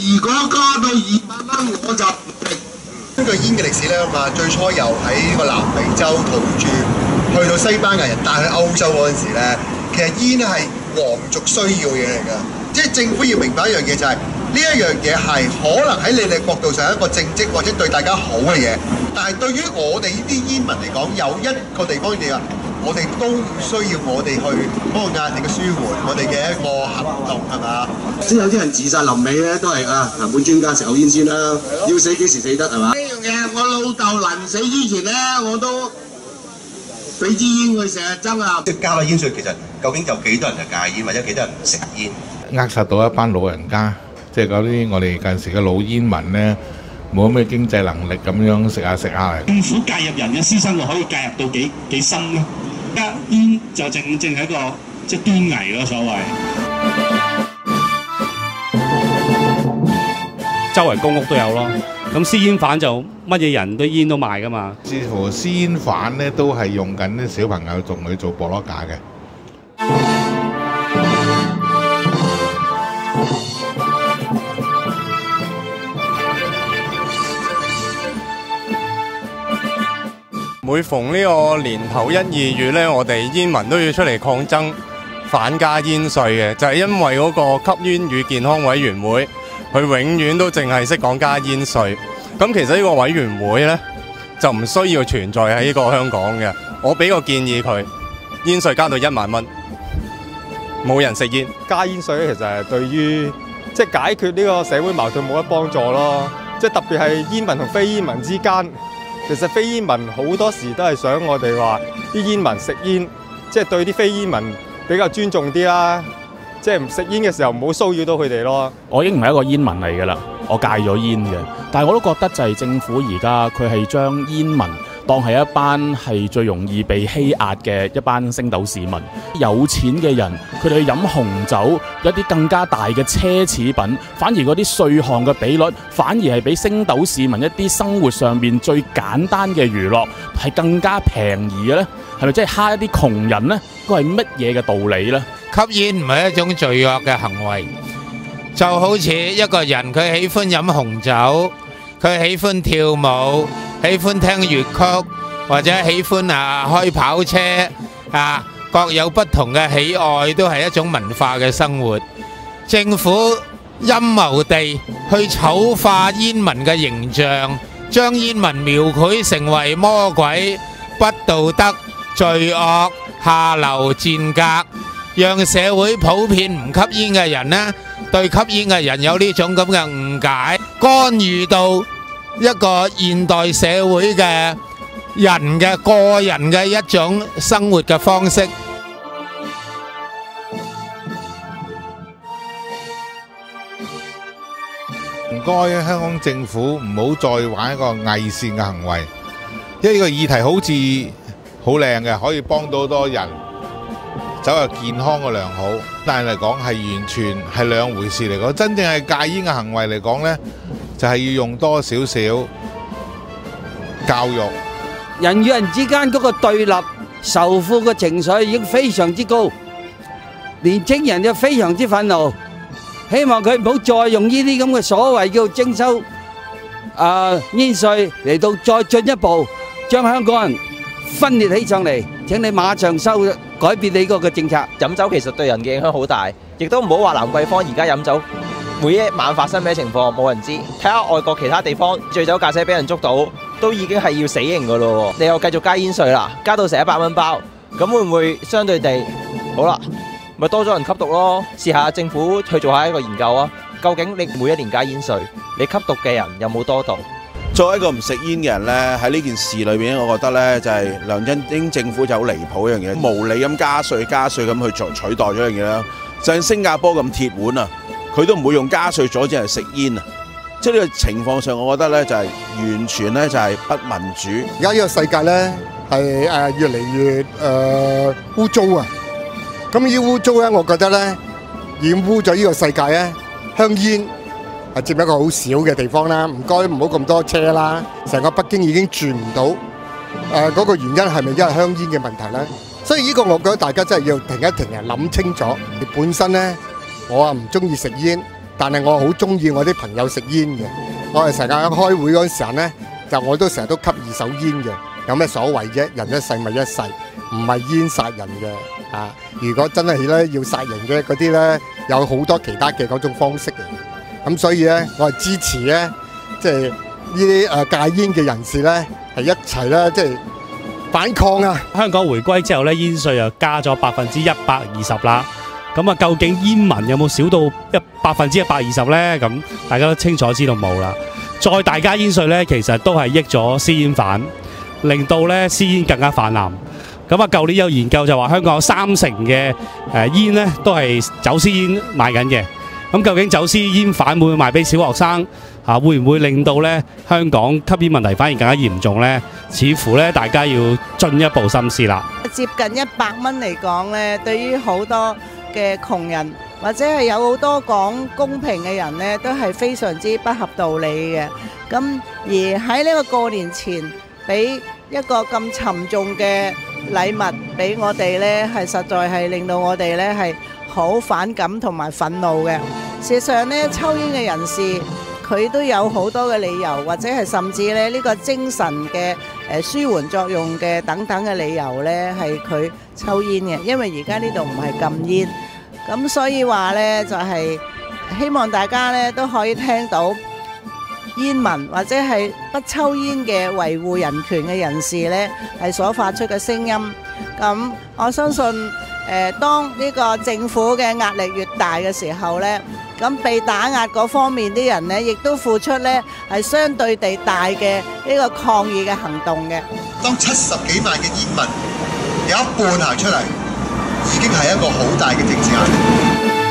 如果加到200蚊，我就唔食。根據煙嘅歷史咧嘛，最初由喺個南美洲土著去到西班牙人帶去歐洲嗰陣時咧，其實煙係皇族需要嘅嘢嚟㗎。即係政府要明白一樣嘢就係、呢一樣嘢係可能喺你哋角度上一個政績或者對大家好嘅嘢，但係對於我哋呢啲煙民嚟講，有一個地方嘅我哋都唔需要我哋去嗰個壓力嘅舒緩，我哋嘅一個行動係嘛？先有啲人自殺臨尾咧，都係談判專家食口煙先啦，要死幾時死得係嘛？呢樣嘢我老豆臨死之前咧，我都俾支煙佢成日爭啊！即係加咗煙稅，其實究竟有幾多人係戒煙，或者幾多人食煙？扼殺到一班老人家，即係嗰啲我哋近時嘅老煙民咧，冇咩經濟能力咁樣食下。政府介入人嘅私生活可以介入到幾深咧？加煙就正係一個即係端倪咯，所謂。周圍公屋都有咯，咁私煙販就乜嘢人都煙都賣噶嘛。似乎私煙販咧都係用緊啲小朋友仲去做博攞架嘅。每逢呢個年頭1、2月呢，我哋煙民都要出嚟抗爭反加煙稅嘅，就係因為嗰個吸煙與健康委員會，佢永遠都淨係識講加煙稅。咁其實呢個委員會呢，就唔需要存在喺呢個香港嘅。我俾個建議佢，煙稅加到1萬蚊，冇人食煙。加煙稅咧，其實係對於即係解決呢個社會矛盾冇乜幫助咯。即係特別係煙民同非煙民之間。其實非煙民好多時都係想我哋話啲煙民食煙，即係對啲非煙民比較尊重啲啦，即係唔食煙嘅時候唔好騷擾到佢哋咯。我已經唔係一個煙民嚟㗎啦，我戒咗煙嘅，但係我都覺得就係政府而家佢係將煙民當係一班係最容易被欺壓嘅一班星斗市民。有錢嘅人佢哋去飲紅酒，一啲更加大嘅奢侈品，反而嗰啲稅項嘅比率反而係比星斗市民一啲生活上面最簡單嘅娛樂係更加便宜嘅呢？係咪即係蝦一啲窮人呢？個係乜嘢嘅道理呢？吸煙唔係一種罪惡嘅行為，就好似一個人佢喜歡飲紅酒，佢喜歡跳舞，喜歡聽粵曲，或者喜歡開跑車各有不同嘅喜愛，都係一種文化嘅生活。政府陰謀地去醜化煙民嘅形象，將煙民描繪成為魔鬼、不道德、罪惡、下流賤格，讓社會普遍唔吸煙嘅人呢，對吸煙嘅人有呢種咁嘅誤解，干預到一個現代社會嘅人嘅個人嘅一種生活嘅方式。唔該，香港政府唔好再玩一個偽善嘅行為，因為呢個議題好似好靚嘅，可以幫到好多人走入健康嘅良好，但係嚟講係完全係兩回事嚟講。真正係戒煙嘅行為嚟講呢，就係要用多少少教育。人與人之間嗰個對立、仇富嘅情緒已經非常之高，年青人就非常之憤怒，希望佢唔好再用呢啲咁嘅所謂叫徵收煙稅嚟到再進一步將香港人分裂起上嚟。請你馬上改變你嗰個政策。飲酒其實對人嘅影響好大，亦都唔好話蘭桂坊而家飲酒每一晚發生咩情況冇人知。睇下外國其他地方醉酒駕駛俾人捉到，都已經係要死刑噶咯。你又繼續加煙稅啦，加到成100蚊包，咁會唔會相對地好啦？咪多咗人吸毒咯？試下政府去做下一個研究啊！究竟你每一年加煙稅，你吸毒嘅人有冇多到？作為一個唔食煙嘅人呢，喺呢件事裏面，我覺得呢就係梁振英政府就好離譜一樣嘢，無理咁加稅咁去取代咗一樣嘢啦。就算新加坡咁鐵腕啊，佢都唔會用加稅阻止人食煙啊。即係呢個情況上，我覺得呢就係完全呢就係不民主。而家呢個世界呢係越嚟越污糟啊！咁呢污糟呢，我覺得呢染污咗呢個世界呢，香煙係佔一個好少嘅地方啦。唔該唔好咁多車啦，成個北京已經轉唔到。嗰個原因係咪因為香煙嘅問題呢？所以呢個我覺得大家真係要停一停啊，諗清楚。本身呢，我啊唔中意食煙，但係我好中意我啲朋友食煙嘅。我係成日開會嗰陣時候呢，就我都成日都吸二手煙嘅。有咩所謂啫？人一世咪一世，唔係煙殺人嘅啊！如果真係咧要殺人嘅嗰啲咧，有好多其他嘅嗰種方式嘅。咁所以咧，我係支持咧，即係呢啲戒煙嘅人士咧，係一齊咧，即係反抗啊！香港回歸之後咧，煙稅又加咗120%啦。咁啊，究竟煙民有冇少到120%咧？咁大家都清楚知道冇啦。再大加煙稅咧，其實都係益咗私煙販，令到咧私煙更加泛濫。咁啊，舊年有研究就話香港有30%嘅煙咧都係走私煙賣緊嘅。咁究竟走私煙販會唔會賣俾小學生？會唔會令到咧香港吸煙問題反而更加嚴重咧？似乎咧大家要進一步深思啦。接近100蚊嚟講咧，對於好多嘅窮人或者係有好多講公平嘅人咧，都係非常之不合道理嘅。咁而喺呢個過年前，俾一個咁沉重嘅禮物俾我哋呢，係實在係令到我哋呢係好反感同埋憤怒嘅。事實上呢，抽煙嘅人士佢都有好多嘅理由，或者係甚至咧呢個精神嘅舒緩作用嘅等等嘅理由呢，係佢抽煙嘅。因為而家呢度唔係禁煙，咁所以話呢，就係希望大家呢都可以聽到煙民或者係不抽煙嘅維護人權嘅人士呢，係所發出嘅聲音。咁我相信當呢個政府嘅壓力越大嘅時候呢，咁被打壓嗰方面啲人呢，亦都付出呢係相對地大嘅呢個抗議嘅行動嘅。當70幾萬嘅煙民有一半行出嚟，已經係一個好大嘅政治壓力。